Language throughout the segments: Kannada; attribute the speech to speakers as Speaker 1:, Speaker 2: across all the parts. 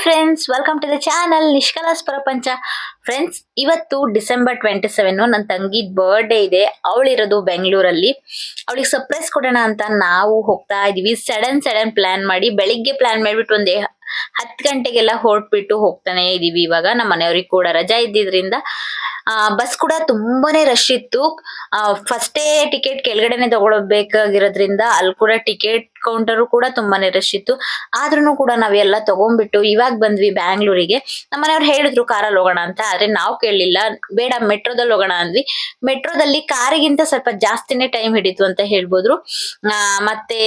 Speaker 1: Friends, welcome to the channel Nishkala's Prapancha. Friends, ಇವತ್ತು ಡಿಸೆಂಬರ್ 27 ನನ್ನ ತಂಗಿದ್ ಬರ್ಡೇ ಇದೆ. ಅವಳಿರೋದು ಬೆಂಗಳೂರಲ್ಲಿ. ಅವಳಿಗೆ ಸರ್ಪ್ರೈಸ್ ಕೊಡೋಣ ಅಂತ ನಾವು ಹೋಗ್ತಾ ಇದೀವಿ. ಸಡನ್ ಪ್ಲಾನ್ ಮಾಡಿ ಬೆಳಿಗ್ಗೆ ಪ್ಲಾನ್ ಮಾಡ್ಬಿಟ್ಟು 10 ಗಂಟೆಗೆಲ್ಲ ಹೊರಟ್ಬಿಟ್ಟು ಹೋಗ್ತಾನೆ ಇದೀವಿ. ಇವಾಗ ನಮ್ಮ ಮನೆಯವ್ರಿಗೆ ಕೂಡ ರಜಾ ಇದ್ದಿದ್ರಿಂದ ಬಸ್ ಕೂಡ ತುಂಬಾನೇ ರಶ್ ಇತ್ತು. ಫಸ್ಟೇ ಟಿಕೆಟ್ ಕೆಳಗಡೆನೆ ತಗೊಳ್ಬೇಕಾಗಿರೋದ್ರಿಂದ ಅಲ್ಲಿ ಕೂಡ ಟಿಕೆಟ್ ಕೌಂಟರ್ ಕೂಡ ತುಂಬಾನೇ ರಶ್ ಇತ್ತು. ಆದ್ರೂ ಕೂಡ ನಾವೆಲ್ಲ ತಗೊಂಡ್ಬಿಟ್ಟು ಇವಾಗ ಬಂದ್ವಿ ಬ್ಯಾಂಗ್ಳೂರಿಗೆ. ನಮ್ಮನೆಯವ್ರು ಹೇಳಿದ್ರು ಕಾರಲ್ಲಿ ಹೋಗೋಣ ಅಂತ, ಆದ್ರೆ ನಾವು ಕೇಳಲಿಲ್ಲ. ಬೇಡ, ಮೆಟ್ರೋದಲ್ಲಿ ಹೋಗೋಣ ಅಂದ್ವಿ. ಮೆಟ್ರೋದಲ್ಲಿ ಕಾರಿಗಿಂತ ಸ್ವಲ್ಪ ಜಾಸ್ತಿನೇ ಟೈಮ್ ಹಿಡಿತು ಅಂತ ಹೇಳ್ಬೋದ್ರು. ಮತ್ತೆ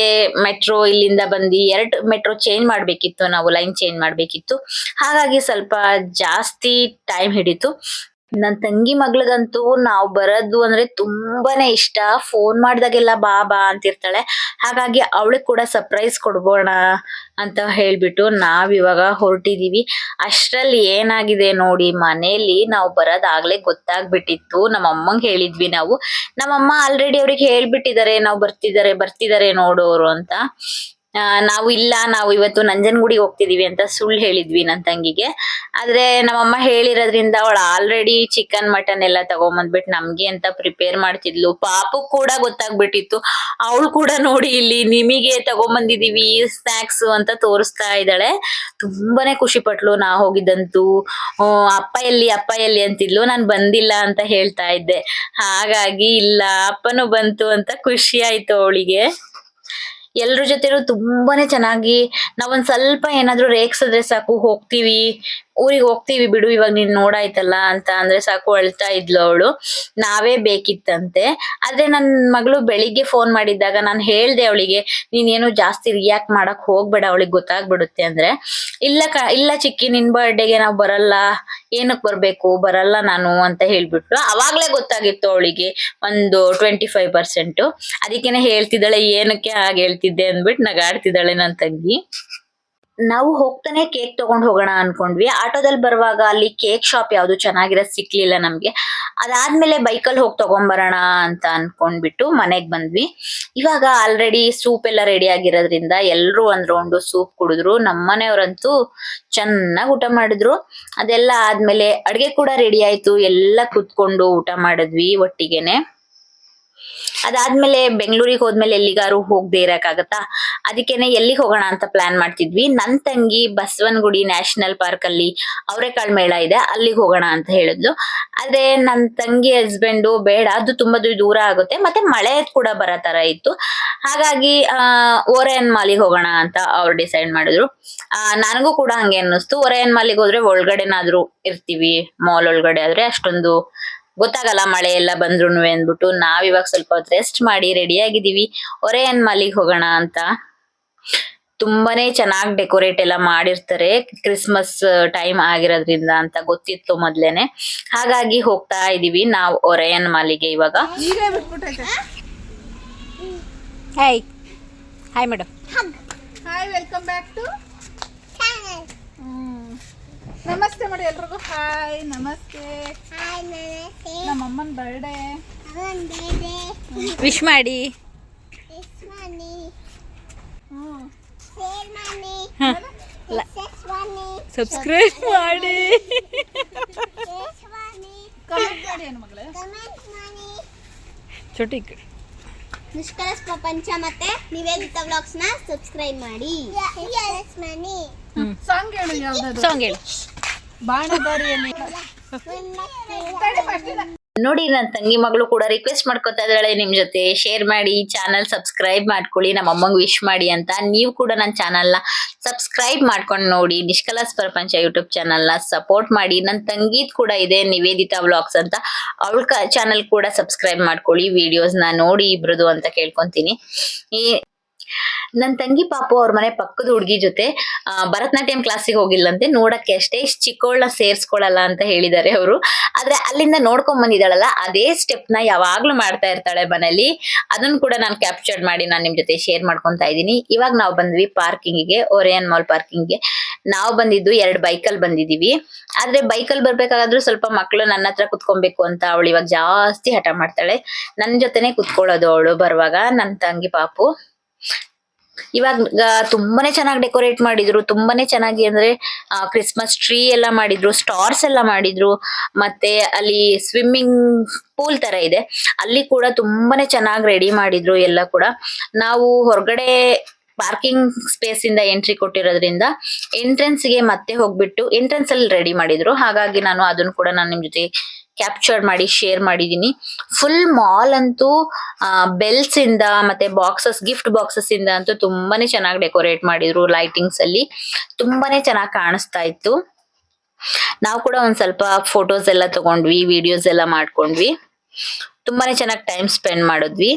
Speaker 1: ಮೆಟ್ರೋ ಇಲ್ಲಿಂದ ಬಂದು 2 ಮೆಟ್ರೋ ಚೇಂಜ್ ಮಾಡ್ಬೇಕಿತ್ತು, ನಾವು ಲೈನ್ ಚೇಂಜ್ ಮಾಡ್ಬೇಕಿತ್ತು. ಹಾಗಾಗಿ ಸ್ವಲ್ಪ ಜಾಸ್ತಿ ಟೈಮ್ ಹಿಡಿತು. ನನ್ ತಂಗಿ ಮಗ್ಳಿಗಂತೂ ನಾವ್ ಬರೋದು ಅಂದ್ರೆ ತುಂಬಾನೇ ಇಷ್ಟ. ಫೋನ್ ಮಾಡ್ದಾಗೆಲ್ಲ ಬಾ ಬಾ ಅಂತಿರ್ತಾಳೆ. ಹಾಗಾಗಿ ಅವಳಿಗೆ ಕೂಡ ಸರ್ಪ್ರೈಸ್ ಕೊಡ್ಬೋಣ ಅಂತ ಹೇಳ್ಬಿಟ್ಟು ಇವಾಗ ಹೊರಟಿದೀವಿ. ಅಷ್ಟ್ರಲ್ಲಿ ಏನಾಗಿದೆ ನೋಡಿ, ಮನೇಲಿ ನಾವು ಬರೋದಾಗ್ಲೇ ಗೊತ್ತಾಗ್ಬಿಟ್ಟಿತ್ತು. ನಮ್ಮ ಅಮ್ಮಂಗ್ ಹೇಳಿದ್ವಿ ನಾವು. ನಮ್ಮಮ್ಮ ಆಲ್ರೆಡಿ ಅವ್ರಿಗೆ ಹೇಳ್ಬಿಟ್ಟಿದ್ದಾರೆ, ನಾವು ಬರ್ತಿದ್ದಾರೆ ನೋಡೋರು ಅಂತ. ನಾವು ಇವತ್ತು ನಂಜನಗೂಡಿಗೆ ಹೋಗ್ತಿದೀವಿ ಅಂತ ಸುಳ್ಳು ಹೇಳಿದ್ವಿ ನನ್ ತಂಗಿಗೆ. ಆದ್ರೆ ನಮ್ಮಮ್ಮ ಹೇಳಿರೋದ್ರಿಂದ ಅವಳು ಆಲ್ರೆಡಿ ಚಿಕನ್ ಮಟನ್ ಎಲ್ಲ ತಗೊಂಬಂದ್ಬಿಟ್ಟು ನಮ್ಗೆ ಅಂತ ಪ್ರಿಪೇರ್ ಮಾಡ್ತಿದ್ಲು. ಪಾಪು ಕೂಡ ಗೊತ್ತಾಗ್ಬಿಟ್ಟಿತ್ತು. ಅವಳು ಕೂಡ ನೋಡಿ ಇಲ್ಲಿ ನಿಮಗೆ ತಗೊಂಬಂದಿದೀವಿ ಸ್ನಾಕ್ಸ್ ಅಂತ ತೋರಿಸ್ತಾ ಇದ್ದಾಳೆ. ತುಂಬಾನೇ ಖುಷಿ ಪಟ್ಲು. ನಾ ಹೋಗಿದ್ದಂತೂ ಅಪ್ಪ ಎಲ್ಲಿ ಅಂತಿದ್ಲು. ನಾನ್ ಬಂದಿಲ್ಲ ಅಂತ ಹೇಳ್ತಾ ಇದ್ದೆ. ಹಾಗಾಗಿ ಇಲ್ಲ, ಅಪ್ಪನೂ ಬಂತು ಅಂತ ಖುಷಿ ಆಯ್ತು ಅವಳಿಗೆ. ಎಲ್ರ ಜೊತೆನೂ ತುಂಬಾನೇ ಚೆನ್ನಾಗಿ ನಾವೊಂದ್ ಸ್ವಲ್ಪ ಏನಾದ್ರು ರೇಗ್ಸಿದ್ರೆ ಸಾಕು, ಊರಿಗೆ ಹೋಗ್ತೀವಿ ಬಿಡು, ಇವಾಗ ನೀನ್ ನೋಡಾಯ್ತಲ್ಲ ಅಂತ ಅಂದ್ರೆ ಸಾಕು ಅಳ್ತಾ ಇದ್ಲು ಅವಳು. ನಾವೇ ಬೇಕಿತ್ತಂತೆ. ಆದ್ರೆ ನನ್ ಮಗಳು ಬೆಳಿಗ್ಗೆ ಫೋನ್ ಮಾಡಿದ್ದಾಗ ನಾನು ಹೇಳ್ದೆ ಅವಳಿಗೆ, ನೀನೇನು ಜಾಸ್ತಿ ರಿಯಾಕ್ಟ್ ಮಾಡಕ್ ಹೋಗ್ಬೇಡ, ಅವಳಿಗೆ ಗೊತ್ತಾಗ್ಬಿಡುತ್ತೆ ಅಂದ್ರೆ. ಇಲ್ಲ ಚಿಕ್ಕಿ, ನಿನ್ ಬರ್ಡೇಗೆ ನಾವ್ ಬರಲ್ಲ, ಏನಕ್ ಬರ್ಬೇಕು, ಬರಲ್ಲ ನಾನು ಅಂತ ಹೇಳ್ಬಿಟ್ಲು. ಅವಾಗ್ಲೇ ಗೊತ್ತಾಗಿತ್ತು ಅವಳಿಗೆ ಒಂದು 25%. ಅದಕ್ಕೇನೆ ಹೇಳ್ತಿದ್ದಾಳೆ, ಏನಕ್ಕೆ ಹಾಗೆ ಹೇಳ್ತಿದ್ದೆ ಅಂದ್ಬಿಟ್ಟು ನಗಾಡ್ತಿದ್ದಾಳೆ ನನ್ ತಂಗಿ. ನಾವು ಹೋಗ್ತಾನೆ ಕೇಕ್ ತಗೊಂಡ್ ಹೋಗೋಣ ಅನ್ಕೊಂಡ್ವಿ. ಆಟೋದಲ್ಲಿ ಬರುವಾಗ ಅಲ್ಲಿ ಕೇಕ್ ಶಾಪ್ ಯಾವ್ದು ಚೆನ್ನಾಗಿರೋದ್ ಸಿಕ್ಲಿಲ್ಲ ನಮ್ಗೆ. ಅದಾದ್ಮೇಲೆ ಬೈಕಲ್ಲಿ ಹೋಗಿ ತಗೊಂಬರೋಣ ಅಂತ ಅನ್ಕೊಂಡ್ಬಿಟ್ಟು ಮನೆಗ್ ಬಂದ್ವಿ. ಇವಾಗ ಆಲ್ರೆಡಿ ಸೂಪ್ ಎಲ್ಲ ರೆಡಿ ಆಗಿರೋದ್ರಿಂದ ಎಲ್ರು ಒಂದ್ ರೌಂಡ್ ಸೂಪ್ ಕುಡಿದ್ರು. ನಮ್ಮನೆಯವ್ರಂತೂ ಚೆನ್ನಾಗ್ ಊಟ ಮಾಡಿದ್ರು. ಅದೆಲ್ಲ ಆದ್ಮೇಲೆ ಅಡ್ಗೆ ಕೂಡ ರೆಡಿ ಆಯ್ತು. ಎಲ್ಲ ಕುತ್ಕೊಂಡು ಊಟ ಮಾಡಿದ್ವಿ ಒಟ್ಟಿಗೆನೆ. ಅದಾದ್ಮೇಲೆ ಬೆಂಗಳೂರಿಗೆ ಹೋದ್ಮೇಲೆ ಎಲ್ಲಿಗಾರು ಹೋಗದೆ ಇರಕ್ಕಾಗತ್ತಾ, ಅದಕ್ಕೇನೆ ಎಲ್ಲಿಗೆ ಹೋಗೋಣ ಅಂತ ಪ್ಲಾನ್ ಮಾಡ್ತಿದ್ವಿ. ನನ್ ತಂಗಿ ಬಸವನಗುಡಿ ನ್ಯಾಷನಲ್ ಪಾರ್ಕ್ ಅಲ್ಲಿ ಅವರೆಕಾಳು ಮೇಳ ಇದೆ, ಅಲ್ಲಿಗೆ ಹೋಗೋಣ ಅಂತ ಹೇಳಿದ್ಲು. ಆದ್ರೆ ನನ್ ತಂಗಿ ಹಸ್ಬೆಂಡು ಬೇಡ, ಅದು ತುಂಬಾ ದೂರ ಆಗುತ್ತೆ, ಮತ್ತೆ ಮಳೆ ಕೂಡ ಬರೋ ತರ ಇತ್ತು. ಹಾಗಾಗಿ ಓರಯನ್ ಮಾಲಿಗೆ ಹೋಗೋಣ ಅಂತ ಅವ್ರು ಡಿಸೈಡ್ ಮಾಡಿದ್ರು. ನನಗೂ ಕೂಡ ಹಂಗೆ ಅನ್ನಿಸ್ತು. ಓರಯನ್ ಮಾಲಿಗೆ ಹೋದ್ರೆ ಒಳಗಡೆನಾದ್ರೂ ಇರ್ತೀವಿ, ಮಾಲ್ ಒಳಗಡೆ ಆದ್ರೆ ಅಷ್ಟೊಂದು ಗೊತ್ತಾಗಲ್ಲ ಮಳೆ ಎಲ್ಲ ಬಂದ್ರು ಅಂದ್ಬಿಟ್ಟು ನಾವಿವಾಗ ಸ್ವಲ್ಪ ಹೊತ್ತು ರೆಸ್ಟ್ ಮಾಡಿ ರೆಡಿ ಆಗಿದೀವಿ. ಒರೆಯನ್ ಮಾಲಿಗೆ ಹೋಗೋಣ ಅಂತ. ತುಂಬಾನೇ ಚೆನ್ನಾಗಿ ಡೆಕೋರೇಟ್ ಎಲ್ಲ ಮಾಡಿರ್ತಾರೆ, ಕ್ರಿಸ್ಮಸ್ ಟೈಮ್ ಆಗಿರೋದ್ರಿಂದ ಅಂತ ಗೊತ್ತಿತ್ತು ಮೊದ್ಲೇನೆ. ಹಾಗಾಗಿ ಹೋಗ್ತಾ ಇದೀವಿ ನಾವು ಒರೆಯನ್ ಮಾಲಿಗೆ ಇವಾಗ. Hi madam.
Speaker 2: Hi, welcome back to ನಮಸ್ತೆ ಮಾಡಿ ಎಲ್ರಿಗೂ. ಹಾಯ್, ನಮಸ್ತೆ. ನಮ್ಮ ಅಮ್ಮನ ಬರ್ಡೇ
Speaker 1: ವಿಶ್ ಮಾಡಿ. ಸಬ್ಸ್ಕ್ರೈಬ್ ಮಾಡಿ.
Speaker 2: ಕಮೆಂಟ್ ಮಾಡಿ ಏನು ಮಗಳೇ.
Speaker 1: ಚೋಟಿ
Speaker 3: ನಿಷ್ಕಲಸ್ ಪ್ರಪಂಚ ಮತ್ತೆ ನಿವೇದಿತಾ ವ್ಲಾಗ್ಸ್ ನ ಸಬ್ಸ್ಕ್ರೈಬ್ ಮಾಡಿ.
Speaker 2: ಸಾಂಗ್ ಹೇಳು, ಯಾವ್ದಾದ್ರು
Speaker 1: ಸಾಂಗ್ ಹೇಳಿ.
Speaker 2: ಬಾಣದಾರಿಯಲ್ಲಿ
Speaker 1: ನೋಡಿ, ನನ್ನ ತಂಗಿ ಮಗಳು ಕೂಡ ರಿಕ್ವೆಸ್ಟ್ ಮಾಡ್ಕೊತಾ ಇದ್ದಾಳೆ, ನಿಮ್ ಜೊತೆ ಶೇರ್ ಮಾಡಿ, ಚಾನಲ್ ಸಬ್ಸ್ಕ್ರೈಬ್ ಮಾಡ್ಕೊಳ್ಳಿ, ನಮ್ಮ ಅಮ್ಮಂಗ್ ವಿಶ್ ಮಾಡಿ ಅಂತ. ನೀವು ಕೂಡ ನನ್ನ ಚಾನಲ್ ನ ಸಬ್ಸ್ಕ್ರೈಬ್ ಮಾಡ್ಕೊಂಡು ನೋಡಿ. ನಿಷ್ಕಲಾಸ್ ಪ್ರಪಂಚ ಯೂಟ್ಯೂಬ್ ಚಾನಲ್ ನ ಸಪೋರ್ಟ್ ಮಾಡಿ. ನನ್ನ ತಂಗಿದ್ ಕೂಡ ಇದೆ ನಿವೇದಿತಾ ವ್ಲಾಗ್ಸ್ ಅಂತ, ಅವಳ ಚಾನಲ್ ಕೂಡ ಸಬ್ಸ್ಕ್ರೈಬ್ ಮಾಡ್ಕೊಳ್ಳಿ. ವಿಡಿಯೋಸ್ ನ ನೋಡಿ ಇಬ್ರದು ಅಂತ ಕೇಳ್ಕೊಂತೀನಿ. ನನ್ ತಂಗಿ ಪಾಪು ಅವ್ರ ಮನೆ ಪಕ್ಕದ ಹುಡ್ಗಿ ಜೊತೆ ಭರತನಾಟ್ಯಂ ಕ್ಲಾಸಿಗೆ ಹೋಗಿಲ್ಲಂತೆ, ನೋಡಕ್ಕೆ ಅಷ್ಟೇ. ಚಿಕ್ಕವಳನ್ನ ಸೇರ್ಸ್ಕೊಳಲ್ಲ ಅಂತ ಹೇಳಿದಾರೆ ಅವರು. ಆದ್ರೆ ಅಲ್ಲಿಂದ ನೋಡ್ಕೊಂಡ್ ಬಂದಿದ್ದಾಳಲ್ಲ, ಅದೇ ಸ್ಟೆಪ್ ನ ಯಾವಾಗ್ಲೂ ಮಾಡ್ತಾ ಇರ್ತಾಳೆ ಮನೇಲಿ. ಅದನ್ನ ಕೂಡ ನಾನು ಕ್ಯಾಪ್ಚರ್ ಮಾಡಿ ನಾನು ನಿಮ್ ಜೊತೆ ಶೇರ್ ಮಾಡ್ಕೊಂತಾ ಇದ್ದೀನಿ. ಇವಾಗ ನಾವು ಬಂದ್ವಿ ಪಾರ್ಕಿಂಗ್ಗೆ, ಒರೆಯನ್ ಮಾಲ್ ಪಾರ್ಕಿಂಗ್ಗೆ. ನಾವು ಬಂದಿದ್ದು 2 ಬೈಕಲ್ಲಿ ಬಂದಿದೀವಿ. ಆದ್ರೆ ಬೈಕಲ್ಲಿ ಬರ್ಬೇಕಾದ್ರೂ ಸ್ವಲ್ಪ ಮಕ್ಳು ನನ್ನ ಹತ್ರ ಕುತ್ಕೊಬೇಕು ಅಂತ ಅವಳು ಇವಾಗ ಜಾಸ್ತಿ ಹಠ ಮಾಡ್ತಾಳೆ. ನನ್ ಜೊತೆನೆ ಕುತ್ಕೊಳ್ಳೋದು ಅವಳು ಬರುವಾಗ, ನನ್ ತಂಗಿ ಪಾಪು. ಇವಾಗ ತುಂಬಾನೇ ಚೆನ್ನಾಗಿ ಡೆಕೋರೇಟ್ ಮಾಡಿದ್ರು, ತುಂಬಾನೇ ಚೆನ್ನಾಗಿ ಅಂದ್ರೆ ಕ್ರಿಸ್ಮಸ್ ಟ್ರೀ ಎಲ್ಲ ಮಾಡಿದ್ರು, ಸ್ಟಾರ್ಸ್ ಎಲ್ಲ ಮಾಡಿದ್ರು, ಮತ್ತೆ ಅಲ್ಲಿ ಸ್ವಿಮ್ಮಿಂಗ್ ಪೂಲ್ ತರ ಇದೆ, ಅಲ್ಲಿ ಕೂಡ ತುಂಬಾನೇ ಚೆನ್ನಾಗಿ ರೆಡಿ ಮಾಡಿದ್ರು ಎಲ್ಲ ಕೂಡ. ನಾವು ಹೊರಗಡೆ ಪಾರ್ಕಿಂಗ್ ಸ್ಪೇಸ್ ಇಂದ ಎಂಟ್ರಿ ಕೊಟ್ಟಿರೋದ್ರಿಂದ ಎಂಟ್ರೆನ್ಸ್ ಗೆ ಮತ್ತೆ ಹೋಗ್ಬಿಟ್ಟು ಎಂಟ್ರೆನ್ಸ್ ಅಲ್ಲಿ ರೆಡಿ ಮಾಡಿದ್ರು, ಹಾಗಾಗಿ ಅದನ್ನು ಕೂಡ ನಾನು ನಿಮ್ ಜೊತೆ ಕ್ಯಾಪ್ಚರ್ ಮಾಡಿ ಶೇರ್ ಮಾಡಿದೀನಿ. ಫುಲ್ ಮಾಲ್ ಅಂತೂ ಬೆಲ್ಸ್ ಇಂದ ಮತ್ತೆ ಬಾಕ್ಸಸ್, ಗಿಫ್ಟ್ ಬಾಕ್ಸಸ್ ಇಂದ ಅಂತೂ ತುಂಬಾನೇ ಚೆನ್ನಾಗಿ ಡೆಕೋರೇಟ್ ಮಾಡಿದ್ರು. ಲೈಟಿಂಗ್ಸ್ ಅಲ್ಲಿ ತುಂಬಾನೇ ಚೆನ್ನಾಗಿ ಕಾಣಿಸ್ತಾ ಇತ್ತು. ನಾವು ಕೂಡ ಒಂದ್ ಸ್ವಲ್ಪ ಫೋಟೋಸ್ ಎಲ್ಲ ತಗೊಂಡ್ವಿ, ವಿಡಿಯೋಸ್ ಎಲ್ಲ ಮಾಡ್ಕೊಂಡ್ವಿ, ತುಂಬಾನೇ ಚೆನ್ನಾಗಿ ಟೈಮ್ ಸ್ಪೆಂಡ್ ಮಾಡಿದ್ವಿ.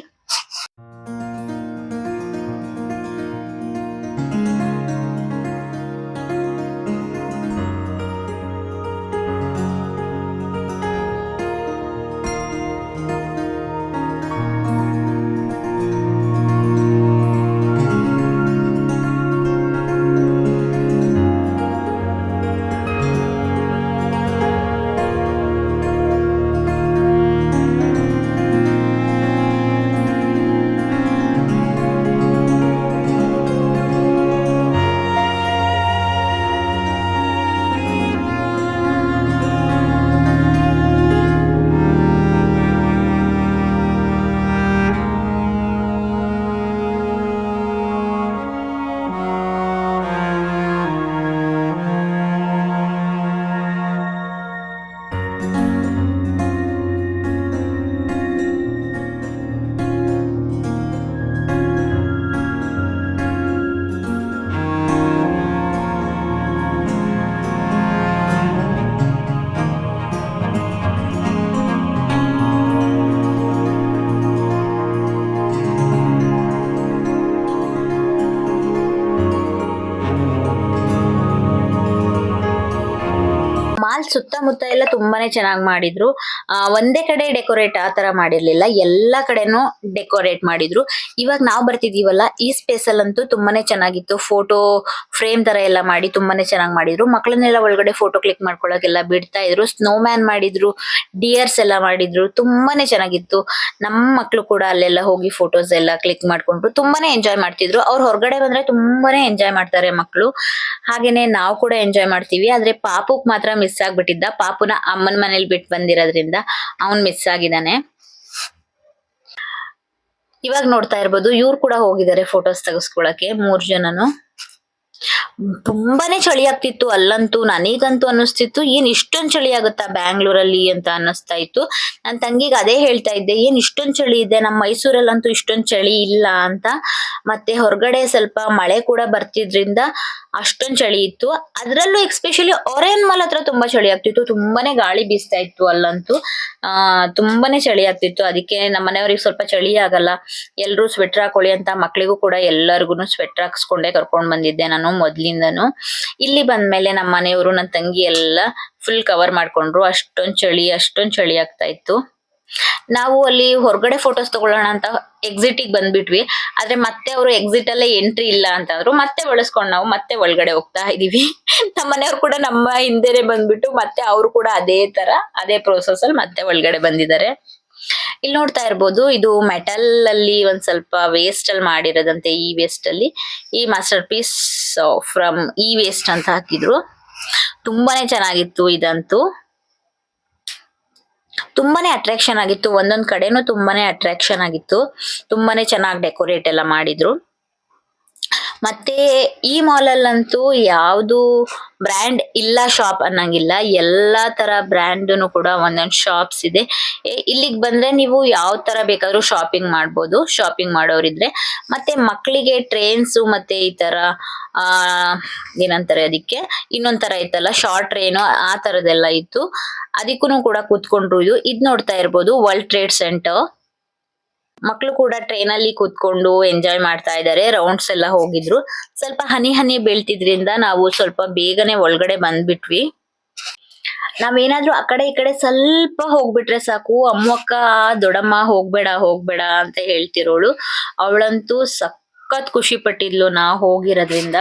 Speaker 1: ಮಾಲ್ ಸುತ್ತಮುತ್ತ ಎಲ್ಲ ತುಂಬಾನೇ ಚೆನ್ನಾಗಿ ಮಾಡಿದ್ರು. ಒಂದೇ ಕಡೆ ಡೆಕೋರೇಟ್ ಆ ತರ ಮಾಡಿರ್ಲಿಲ್ಲ, ಎಲ್ಲಾ ಕಡೆನೂ ಡೆಕೋರೇಟ್ ಮಾಡಿದ್ರು. ಇವಾಗ ನಾವು ಬರ್ತಿದೀವಲ್ಲ ಈ ಸ್ಪೇಸ್ ಅಲ್ಲಂತೂ ತುಂಬಾನೇ ಚೆನ್ನಾಗಿತ್ತು. ಫೋಟೋ ಫ್ರೇಮ್ ತರ ಎಲ್ಲ ಮಾಡಿ ತುಂಬಾನೇ ಚೆನ್ನಾಗಿ ಮಾಡಿದ್ರು. ಮಕ್ಕಳನ್ನೆಲ್ಲ ಒಳಗಡೆ ಫೋಟೋ ಕ್ಲಿಕ್ ಮಾಡ್ಕೊಳಕ್ಕೆಲ್ಲ ಬಿಡ್ತಾ ಇದ್ರು. ಸ್ನೋ ಮ್ಯಾನ್ ಮಾಡಿದ್ರು, ಡಿಯರ್ಸ್ ಎಲ್ಲ ಮಾಡಿದ್ರು, ತುಂಬಾನೇ ಚೆನ್ನಾಗಿತ್ತು. ನಮ್ಮ ಮಕ್ಕಳು ಕೂಡ ಅಲ್ಲೆಲ್ಲ ಹೋಗಿ ಫೋಟೋಸ್ ಎಲ್ಲ ಕ್ಲಿಕ್ ಮಾಡ್ಕೊಂಡ್ರು, ತುಂಬಾನೇ ಎಂಜಾಯ್ ಮಾಡ್ತಿದ್ರು. ಅವ್ರು ಹೊರಗಡೆ ಬಂದ್ರೆ ತುಂಬಾನೇ ಎಂಜಾಯ್ ಮಾಡ್ತಾರೆ ಮಕ್ಕಳು, ಹಾಗೇನೆ ನಾವು ಕೂಡ ಎಂಜಾಯ್ ಮಾಡ್ತೀವಿ. ಆದ್ರೆ ಪಾಪುಕ್ ಮಾತ್ರ ಮಿಸ್ ಆಗ್ಬಿಟ್ಟಿದ್ದ. ಪಾಪುನ ಅಮ್ಮನ ಮನೇಲಿ ಬಿಟ್ಟು ಬಂದಿರೋದ್ರಿಂದ ಅವನ್ ಮಿಸ್ ಆಗಿದ್ದಾನೆ. ಇವಾಗ ನೋಡ್ತಾ ಇರ್ಬೋದು, ಇವ್ರು ಕೂಡ ಹೋಗಿದ್ದಾರೆ ಫೋಟೋಸ್ ತೆಗೆಸ್ಕೊಳಕ್ಕೆ, 3 ಜನನು. ತುಂಬಾನೇ ಚಳಿ ಆಗ್ತಿತ್ತು ಅಲ್ಲಂತೂ. ನನಗಂತೂ ಅನ್ನಿಸ್ತಿತ್ತು, ಏನ್ ಇಷ್ಟೊಂದ್ ಚಳಿ ಆಗುತ್ತಾ ಬ್ಯಾಂಗ್ಳೂರಲ್ಲಿ ಅಂತ ಅನ್ನಿಸ್ತಾ ಇತ್ತು. ನನ್ ತಂಗಿಗೆ ಅದೇ ಹೇಳ್ತಾ ಇದ್ದೆ, ಏನ್ ಇಷ್ಟೊಂದ್ ಚಳಿ ಇದೆ, ನಮ್ಮ ಮೈಸೂರಲ್ಲಂತೂ ಇಷ್ಟೊಂದ್ ಚಳಿ ಇಲ್ಲ ಅಂತ. ಮತ್ತೆ ಹೊರಗಡೆ ಸ್ವಲ್ಪ ಮಳೆ ಕೂಡ ಬರ್ತಿದ್ರಿಂದ ಅಷ್ಟೊಂದ್ ಚಳಿ ಇತ್ತು. ಅದ್ರಲ್ಲೂ ಎಕ್ಸ್ಪೆಷಲಿ ಒರೇನ್ ಮಾಲ್ ಹತ್ರ ತುಂಬಾ ಚಳಿ ಆಗ್ತಿತ್ತು, ತುಂಬಾನೇ ಗಾಳಿ ಬೀಸ್ತಾ ಇತ್ತು ಅಲ್ಲಂತೂ. ತುಂಬಾನೇ ಚಳಿ ಆಗ್ತಿತ್ತು. ಅದಕ್ಕೆ ನಮ್ಮ ಮನೆಯವ್ರಿಗೆ ಸ್ವಲ್ಪ ಚಳಿ ಆಗಲ್ಲ, ಎಲ್ರು ಸ್ವೆಟರ್ ಹಾಕೊಳ್ಳಿ ಅಂತ ಮಕ್ಳಿಗೂ ಕೂಡ ಎಲ್ಲರಿಗೂ ಸ್ವೆಟರ್ ಹಾಕ್ಸ್ಕೊಂಡೆ ಕರ್ಕೊಂಡ್ ಬಂದಿದ್ದೆ ನಾನು ಮೊದ್ಲಿಂದನು. ಇಲ್ಲಿ ಬಂದ್ಮೇಲೆ ನಮ್ಮ ಮನೆಯವರು, ನನ್ನ ತಂಗಿ ಎಲ್ಲ ಫುಲ್ ಕವರ್ ಮಾಡ್ಕೊಂಡ್ರು. ಅಷ್ಟೊಂದ್ ಚಳಿ ಆಗ್ತಾ ಇತ್ತು. ನಾವು ಅಲ್ಲಿ ಹೊರಗಡೆ ಫೋಟೋಸ್ ತಗೊಳ್ಳೋಣ ಅಂತ ಎಕ್ಸಿಟ್ ಗೆ ಬಂದ್ಬಿಟ್ವಿ. ಆದ್ರೆ ಮತ್ತೆ ಅವರು ಎಕ್ಸಿಟ್ ಅಲ್ಲೇ ಎಂಟ್ರಿ ಇಲ್ಲ ಅಂತಂದ್ರು. ಮತ್ತೆ ಬಳಸ್ಕೊಂಡ್ ನಾವು ಮತ್ತೆ ಒಳಗಡೆ ಹೋಗ್ತಾ ಇದೀವಿ. ನಮ್ಮ ಮನೆಯವ್ರು ಕೂಡ ನಮ್ಮ ಹಿಂದೆನೆ ಬಂದ್ಬಿಟ್ಟು ಮತ್ತೆ ಅವರು ಕೂಡ ಅದೇ ಪ್ರೋಸೆಸ್ ಅಲ್ಲಿ ಮತ್ತೆ ಒಳಗಡೆ ಬಂದಿದ್ದಾರೆ. ಇಲ್ಲಿ ನೋಡ್ತಾ ಇರ್ಬೋದು, ಇದು ಮೆಟಲ್ ಅಲ್ಲಿ ಒಂದ್ ಸ್ವಲ್ಪ ವೇಸ್ಟ್ ಅಲ್ಲಿ ಮಾಡಿರೋದಂತೆ. ಈ ವೇಸ್ಟ್ ಅಲ್ಲಿ ಈ ಮಾಸ್ಟರ್ ಪೀಸ್ ಫ್ರಮ್ ಈ ವೇಸ್ಟ್ ಅಂತ ಹಾಕಿದ್ರು. ತುಂಬಾನೇ ಚೆನ್ನಾಗಿತ್ತು ಇದಂತೂ. ತುಂಬಾನೇ ಅಟ್ರಾಕ್ಷನ್ ಆಗಿತ್ತು, ಒಂದೊಂದ್ ಕಡೆನೂ ತುಂಬಾನೇ ಅಟ್ರಾಕ್ಷನ್ ಆಗಿತ್ತು. ತುಂಬಾನೇ ಚೆನ್ನಾಗಿ ಡೆಕೋರೇಟ್ ಎಲ್ಲ ಮಾಡಿದ್ರು. ಮತ್ತೆ ಈ ಮಾಲ್ ಅಲ್ಲಂತೂ ಯಾವ್ದು ಬ್ರ್ಯಾಂಡ್ ಇಲ್ಲ ಶಾಪ್ ಅನ್ನಂಗಿಲ್ಲ, ಎಲ್ಲಾ ತರ ಬ್ರ್ಯಾಂಡ್ನು ಕೂಡ ಒಂದೊಂದ್ ಶಾಪ್ಸ್ ಇದೆ. ಇಲ್ಲಿಗ್ ಬಂದ್ರೆ ನೀವು ಯಾವ ತರ ಬೇಕಾದ್ರೂ ಶಾಪಿಂಗ್ ಮಾಡ್ಬೋದು, ಶಾಪಿಂಗ್ ಮಾಡೋರಿದ್ರೆ. ಮತ್ತೆ ಮಕ್ಕಳಿಗೆ ಟ್ರೈನ್ಸ್ ಮತ್ತೆ ಈ ತರ ಏನಂತಾರೆ ಅದಕ್ಕೆ, ಇನ್ನೊಂದ್ ತರ ಇತ್ತಲ್ಲ ಶಾರ್ಟ್ ಟ್ರೈನ್, ಆ ತರದೆಲ್ಲ ಇತ್ತು. ಅದಕ್ಕೂ ಕೂಡ ಕೂತ್ಕೊಂಡ್ರು. ಇದ್ ನೋಡ್ತಾ ಇರ್ಬೋದು, ವರ್ಲ್ಡ್ ಟ್ರೇಡ್ ಸೆಂಟರ್. ಮಕ್ಕಳು ಕೂಡ ಟ್ರೈನ್ ಅಲ್ಲಿ ಕೂತ್ಕೊಂಡು ಎಂಜಾಯ್ ಮಾಡ್ತಾ ಇದ್ದಾರೆ. ರೌಂಡ್ಸ್ ಎಲ್ಲ ಹೋಗಿದ್ರು. ಸ್ವಲ್ಪ ಹನಿ ಬೀಳ್ತಿದ್ರಿಂದ ನಾವು ಸ್ವಲ್ಪ ಬೇಗನೆ ಒಳಗಡೆ ಬಂದ್ಬಿಟ್ವಿ. ನಾವೇನಾದ್ರೂ ಆ ಕಡೆ ಈ ಕಡೆ ಸ್ವಲ್ಪ ಹೋಗ್ಬಿಟ್ರೆ ಸಾಕು, ಅಮ್ಮಕ್ಕ ದೊಡ್ಡಮ್ಮ ಹೋಗ್ಬೇಡ ಅಂತ ಹೇಳ್ತಿರೋಳು. ಅವಳಂತೂ ಸಖತ್ ಖುಷಿ ಪಟ್ಟಿದ್ಲು ನಾವು ಹೋಗಿರೋದ್ರಿಂದ.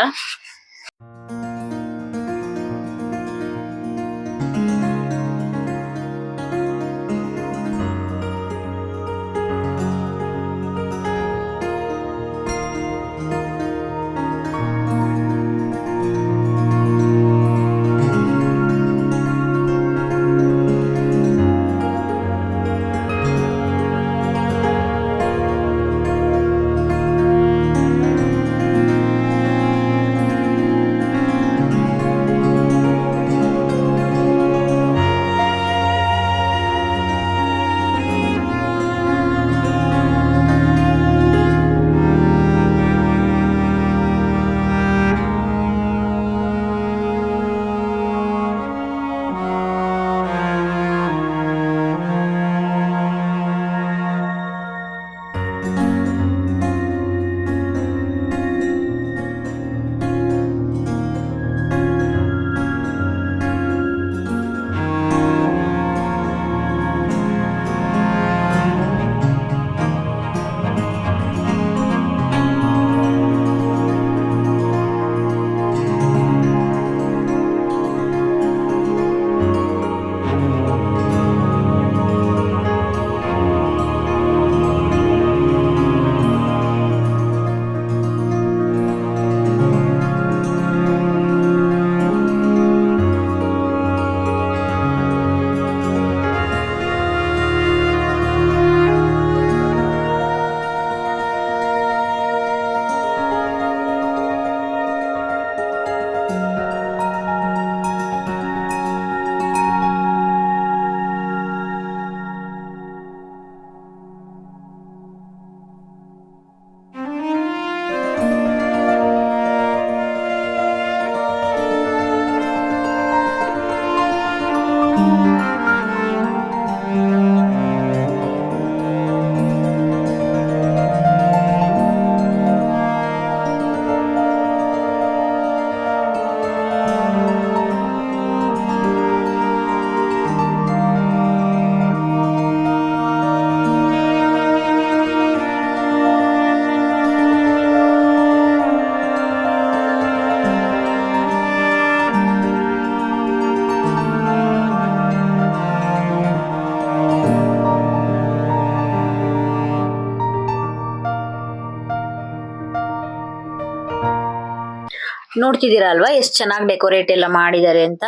Speaker 1: ನೋಡ್ತಿದ್ದೀರಾ ಅಲ್ವಾ ಎಷ್ಟು ಚೆನ್ನಾಗಿ ಡೆಕೋರೇಟ್ ಎಲ್ಲ ಮಾಡಿದ್ದಾರೆ ಅಂತ.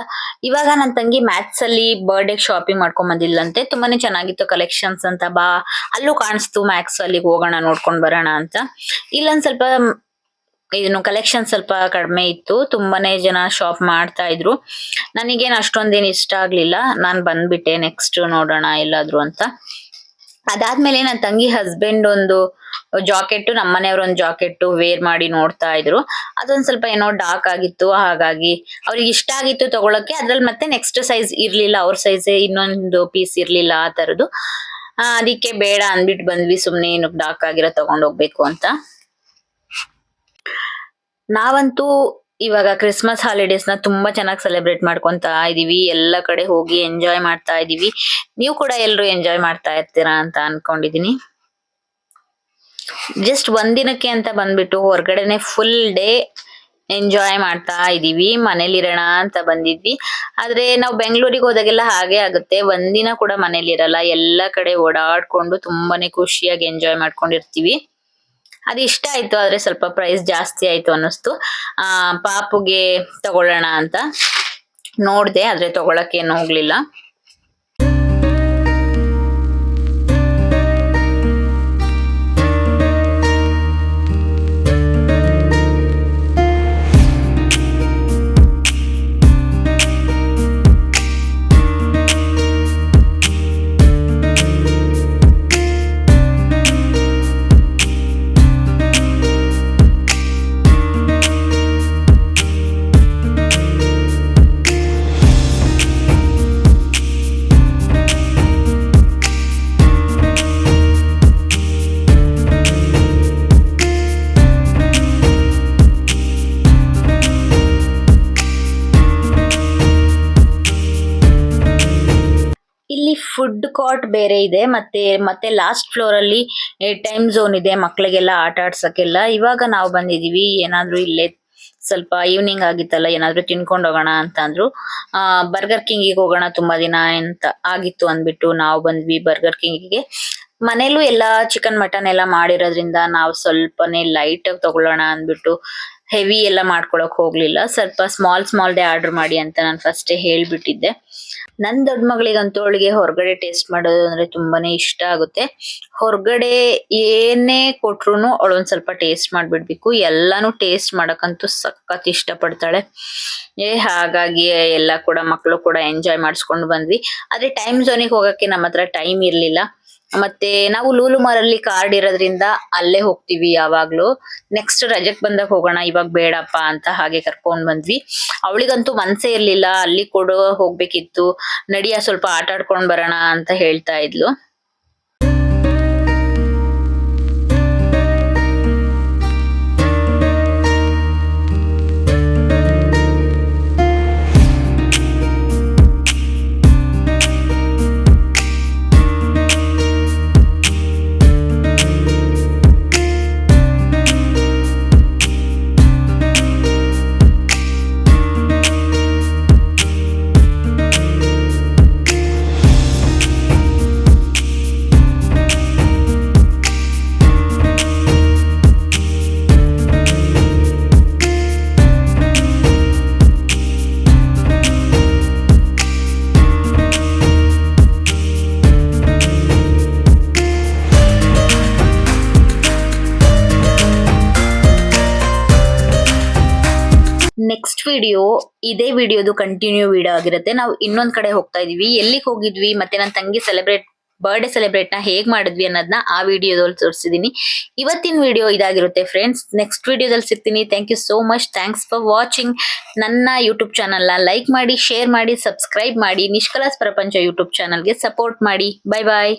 Speaker 1: ಇವಾಗ ನನ್ನ ತಂಗಿ ಮ್ಯಾಥ್ಸ್ ಅಲ್ಲಿ ಬರ್ಡೇ ಶಾಪಿಂಗ್ ಮಾಡ್ಕೊಂಡ್ ಬಂದಿಲ್ಲಂತೆ, ತುಂಬಾನೇ ಚೆನ್ನಾಗಿತ್ತು ಕಲೆಕ್ಷನ್ಸ್ ಅಂತ. ಬಾ ಅಲ್ಲೂ ಕಾಣಿಸ್ತು ಮ್ಯಾಕ್ಸ್, ಅಲ್ಲಿಗೆ ಹೋಗೋಣ ನೋಡ್ಕೊಂಡ್ ಬರೋಣ ಅಂತ. ಇಲ್ಲೊಂದ್ ಸ್ವಲ್ಪ ಇದನ್ನು ಕಲೆಕ್ಷನ್ ಸ್ವಲ್ಪ ಕಡಿಮೆ ಇತ್ತು, ತುಂಬಾನೇ ಜನ ಶಾಪ್ ಮಾಡ್ತಾ ಇದ್ರು. ನನಗೇನು ಅಷ್ಟೊಂದೇನು ಇಷ್ಟ ಆಗ್ಲಿಲ್ಲ, ನಾನ್ ಬಂದ್ಬಿಟ್ಟೆ ನೆಕ್ಸ್ಟ್ ನೋಡೋಣ ಎಲ್ಲಾದ್ರು ಅಂತ. ಅದಾದ್ಮೇಲೆ ನನ್ನ ತಂಗಿ ಹಸ್ಬೆಂಡ್ ಒಂದು ಜಾಕೆಟ್, ನಮ್ಮನೆಯವ್ರ ಒಂದು ಜಾಕೆಟ್ ವೇರ್ ಮಾಡಿ ನೋಡ್ತಾ ಇದ್ರು. ಅದೊಂದ್ ಸ್ವಲ್ಪ ಏನೋ ಡಾರ್ಕ್ ಆಗಿತ್ತು, ಹಾಗಾಗಿ ಅವ್ರಿಗೆ ಇಷ್ಟ ಆಗಿತ್ತು ತಗೊಳಕ್ಕೆ. ಅದ್ರಲ್ಲಿ ಮತ್ತೆ ನೆಕ್ಸ್ಟ್ ಸೈಜ್ ಇರ್ಲಿಲ್ಲ, ಅವ್ರ ಸೈಜ್ ಇನ್ನೊಂದು ಪೀಸ್ ಇರ್ಲಿಲ್ಲ ಆ ತರದ್ದು. ಅದಕ್ಕೆ ಬೇಡ ಅಂದ್ಬಿಟ್ಟು ಬಂದ್ವಿ, ಸುಮ್ನೆ ಏನು ಡಾರ್ಕ್ ಆಗಿರೋ ತಗೊಂಡ್ ಹೋಗ್ಬೇಕು ಅಂತ. ನಾವಂತೂ ಇವಾಗ ಕ್ರಿಸ್ಮಸ್ ಹಾಲಿಡೇಸ್ ನ ತುಂಬಾ ಚೆನ್ನಾಗಿ ಸೆಲೆಬ್ರೇಟ್ ಮಾಡ್ಕೊಂತಾ ಇದೀವಿ, ಎಲ್ಲ ಕಡೆ ಹೋಗಿ ಎಂಜಾಯ್ ಮಾಡ್ತಾ ಇದೀವಿ. ನೀವು ಕೂಡ ಎಲ್ರು ಎಂಜಾಯ್ ಮಾಡ್ತಾ ಇರ್ತೀರಾ ಅಂತ ಅನ್ಕೊಂಡಿದೀನಿ. ಜಸ್ಟ್ ಒಂದಿನಕ್ಕೆ ಅಂತ ಬಂದ್ಬಿಟ್ಟು ಹೊರಗಡೆನೆ ಫುಲ್ ಡೇ ಎಂಜಾಯ್ ಮಾಡ್ತಾ ಇದೀವಿ. ಮನೇಲಿರೋಣ ಅಂತ ಬಂದಿದ್ವಿ, ಆದ್ರೆ ನಾವು ಬೆಂಗಳೂರಿಗೆ ಹೋದಾಗೆಲ್ಲ ಹಾಗೆ ಆಗುತ್ತೆ, ಒಂದಿನ ಕೂಡ ಮನೇಲಿ ಇರಲ್ಲ, ಎಲ್ಲ ಕಡೆ ಓಡಾಡ್ಕೊಂಡು ತುಂಬಾನೇ ಖುಷಿಯಾಗಿ ಎಂಜಾಯ್ ಮಾಡ್ಕೊಂಡಿರ್ತೀವಿ. ಅದು ಇಷ್ಟ ಆಯ್ತು, ಆದ್ರೆ ಸ್ವಲ್ಪ ಪ್ರೈಸ್ ಜಾಸ್ತಿ ಆಯ್ತು ಅನ್ನಿಸ್ತು. ಪಾಪುಗೆ ತಗೊಳ್ಳೋಣ ಅಂತ ನೋಡ್ದೆ, ಆದ್ರೆ ತಗೊಳಕ್ಕೇನು ಹೋಗ್ಲಿಲ್ಲ. ಇಲ್ಲಿ ಫುಡ್ ಕೋರ್ಟ್ ಬೇರೆ ಇದೆ, ಮತ್ತೆ ಲಾಸ್ಟ್ ಫ್ಲೋರ್ ಅಲ್ಲಿ ಟೈಮ್ ಝೋನ್ ಇದೆ ಮಕ್ಳಿಗೆಲ್ಲ ಆಟ ಆಡ್ಸಕ್ಕೆಲ್ಲ. ಇವಾಗ ನಾವು ಬಂದಿದೀವಿ, ಏನಾದ್ರೂ ಇಲ್ಲೇ ಸ್ವಲ್ಪ ಈವ್ನಿಂಗ್ ಆಗಿತ್ತಲ್ಲ, ಏನಾದ್ರೂ ತಿನ್ಕೊಂಡ್ ಹೋಗೋಣ ಅಂತ ಅಂದ್ರು. ಬರ್ಗರ್ ಕಿಂಗಿಗೆ ಹೋಗೋಣ, ತುಂಬಾ ದಿನ ಅಂತ ಆಗಿತ್ತು ಅಂದ್ಬಿಟ್ಟು ನಾವು ಬಂದ್ವಿ ಬರ್ಗರ್ ಕಿಂಗಿಗೆ. ಮನೇಲೂ ಎಲ್ಲ ಚಿಕನ್ ಮಟನ್ ಎಲ್ಲ ಮಾಡಿರೋದ್ರಿಂದ ನಾವು ಸ್ವಲ್ಪನೇ ಲೈಟ್ ಆಗಿ ತಗೊಳ್ಳೋಣ ಅಂದ್ಬಿಟ್ಟು ಹೆವಿ ಎಲ್ಲ ಮಾಡ್ಕೊಳಕ್ ಹೋಗ್ಲಿಲ್ಲ, ಸ್ವಲ್ಪ ಸ್ಮಾಲ್ ದೇ ಆರ್ಡರ್ ಮಾಡಿ ಅಂತ ನಾನು ಫಸ್ಟೇ ಹೇಳ್ಬಿಟ್ಟಿದ್ದೆ. ನನ್ ದೊಡ್ಡ ಮಗಳಿಗಂತೂ ಅವಳಿಗೆ ಹೊರಗಡೆ ಟೇಸ್ಟ್ ಮಾಡೋದು ಅಂದ್ರೆ ತುಂಬಾನೇ ಇಷ್ಟ ಆಗುತ್ತೆ. ಹೊರಗಡೆ ಏನೇ ಕೊಟ್ರುನು ಅವಳೊಂದ್ ಸ್ವಲ್ಪ ಟೇಸ್ಟ್ ಮಾಡ್ಬಿಡ್ಬೇಕು, ಎಲ್ಲಾನು ಟೇಸ್ಟ್ ಮಾಡಕ್ಕಂತೂ ಸಖತ್ ಇಷ್ಟ ಪಡ್ತಾಳೆ. ಹಾಗಾಗಿ ಎಲ್ಲ ಕೂಡ ಮಕ್ಕಳು ಕೂಡ ಎಂಜಾಯ್ ಮಾಡಿಸ್ಕೊಂಡು ಬಂದ್ವಿ. ಆದ್ರೆ ಟೈಮ್ ಝೋನಿಗೆ ಹೋಗಕ್ಕೆ ನಮ್ಮ ಹತ್ರ ಟೈಮ್ ಇರ್ಲಿಲ್ಲ. ಮತ್ತೆ ನಾವು ಲೂಲು ಮಾರಲ್ಲಿ ಕಾರ್ಡ್ ಇರೋದ್ರಿಂದ ಅಲ್ಲೇ ಹೋಗ್ತೀವಿ ಯಾವಾಗ್ಲೂ. ನೆಕ್ಸ್ಟ್ ರಜೆಕ್ ಬಂದಾಗ ಹೋಗೋಣ, ಇವಾಗ ಬೇಡಪ್ಪ ಅಂತ ಹಾಗೆ ಕರ್ಕೊಂಡ್ ಬಂದ್ವಿ. ಅವಳಿಗಂತೂ ಮನ್ಸೇ ಇರ್ಲಿಲ್ಲ, ಅಲ್ಲಿ ಕೊಡು ಹೋಗ್ಬೇಕಿತ್ತು, ನಡಿಯ ಸ್ವಲ್ಪ ಆಟ ಆಡ್ಕೊಂಡ್ ಬರೋಣ ಅಂತ ಹೇಳ್ತಾ ಇದ್ಲು. ನೆಕ್ಸ್ಟ್ ವಿಡಿಯೋ ಇದೇ ವಿಡಿಯೋದು ಕಂಟಿನ್ಯೂ ವಿಡಿಯೋ ಆಗಿರುತ್ತೆ. ನಾವು ಇನ್ನೊಂದ್ ಕಡೆ ಹೋಗ್ತಾ ಇದೀವಿ, ಎಲ್ಲಿಗೆ ಹೋಗಿದ್ವಿ ಮತ್ತೆ ನನ್ನ ತಂಗಿ ಬರ್ಡೇ ಸೆಲೆಬ್ರೇಟ್ ನ ಹೇಗ್ ಮಾಡಿದ್ವಿ ಅನ್ನೋದನ್ನ ಆ ವಿಡಿಯೋದಲ್ಲಿ ತೋರಿಸಿದೀನಿ. ಇವತ್ತಿನ ವಿಡಿಯೋ ಇದಾಗಿರುತ್ತೆ ಫ್ರೆಂಡ್ಸ್. ನೆಕ್ಸ್ಟ್ ವಿಡಿಯೋದಲ್ಲಿ ಸಿಗ್ತೀನಿ. Thank you so much, thanks for watching. ನನ್ನ ಯೂಟ್ಯೂಬ್ ಚಾನಲ್ ನ ಲೈಕ್ ಮಾಡಿ, ಶೇರ್ ಮಾಡಿ, ಸಬ್ಸ್ಕ್ರೈಬ್ ಮಾಡಿ. ನಿಷ್ಕಲಸ್ ಪ್ರಪಂಚ ಯೂಟ್ಯೂಬ್ ಚಾನಲ್ಗೆ ಸಪೋರ್ಟ್ ಮಾಡಿ. ಬೈ ಬಾಯ್.